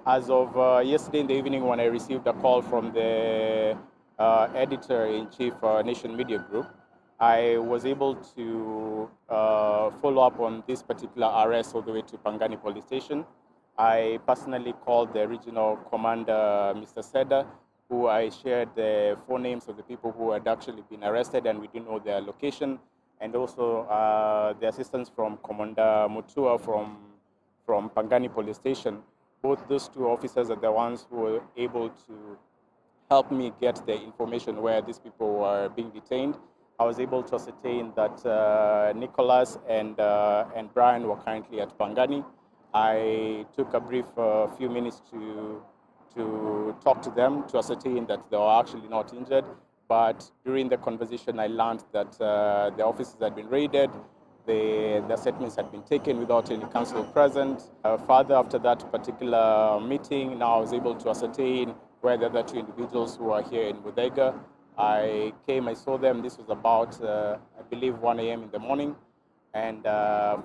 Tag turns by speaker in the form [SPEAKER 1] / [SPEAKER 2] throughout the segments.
[SPEAKER 1] As of yesterday in the evening, when I received a call from the editor-in-chief Nation Media Group, I was able to follow up on this particular arrest all the way to Pangani Police Station. I personally called the regional commander, Mr. Seda, who I shared the phone names of the people who had actually been arrested, and we didn't know their location, and also the assistance from Commander Mutua from Pangani Police Station. Both those two officers are the ones who were able to help me get the information where these people were being detained. I was able to ascertain that Nicholas and Brian were currently at Pangani. I took a brief few minutes to talk to them to ascertain that they were actually not injured. But during the conversation, I learned that the offices had been raided, the statements had been taken without any counsel present. Further, after that particular meeting, now I was able to ascertain where the other two individuals who are here in Bodega. I came, I saw them. This was about, I believe, 1 a.m. in the morning. And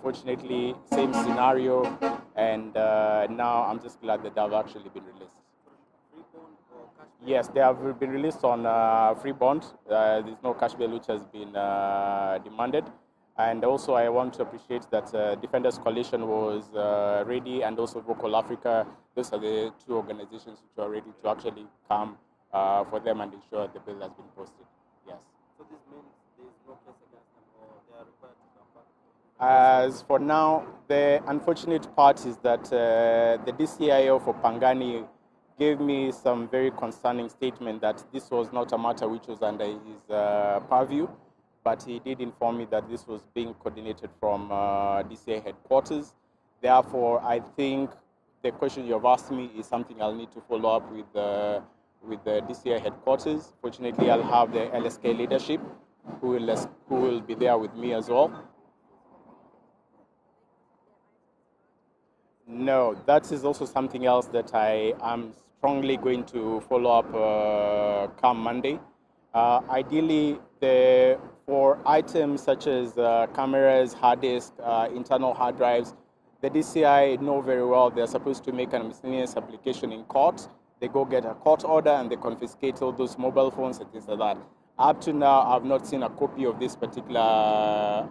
[SPEAKER 1] fortunately, same scenario. And now I'm just glad that they've actually been released. Yes, they have been released on free bond. There's no cash bail which has been demanded. And also, I want to appreciate that Defenders Coalition was ready, and also Vocal Africa. Those are the two organizations which are ready to actually come for them and ensure the bill has been posted. Yes.
[SPEAKER 2] So this means there is no case against them, or they are required to come back?
[SPEAKER 1] As for now, the unfortunate part is that the DCIO for Pangani gave me some very concerning statement that this was not a matter which was under his purview, but he did inform me that this was being coordinated from DCI headquarters. Therefore, I think the question you've asked me is something I'll need to follow up with the DCI headquarters. Fortunately, I'll have the LSK leadership who will be there with me as well. No, that is also something else that I am strongly going to follow up come Monday. Ideally, for items such as cameras, hard disk, internal hard drives, the DCI know very well they're supposed to make a miscellaneous application in court. They go get a court order and they confiscate all those mobile phones and things like that. Up to now, I've not seen a copy of this particular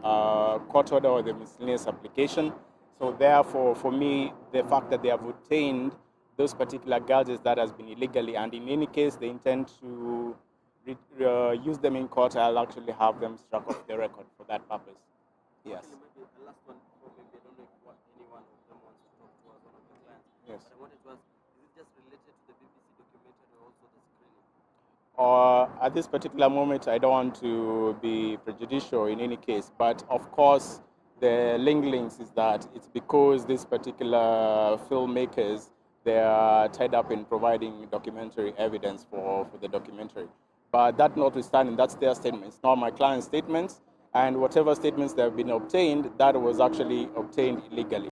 [SPEAKER 1] court order or the miscellaneous application. So therefore, for me, the fact that they have obtained those particular gadgets that has been illegally, and in any case, they intend to use them in court, I'll actually have them struck off the record for that purpose. Yes.
[SPEAKER 2] Actually, maybe the last one, or maybe I don't know if anyone of them wants to talk to us, one of the clients.
[SPEAKER 1] Yes.
[SPEAKER 2] But I wanted to ask, is it just related to the BBC documentary or also the screening?
[SPEAKER 1] At this particular moment, I don't want to be prejudicial in any case, but of course, the links is that it's because these particular filmmakers, they are tied up in providing documentary evidence for the documentary. But that notwithstanding, that's their statements, not my client's statements. And whatever statements that have been obtained, that was actually obtained illegally.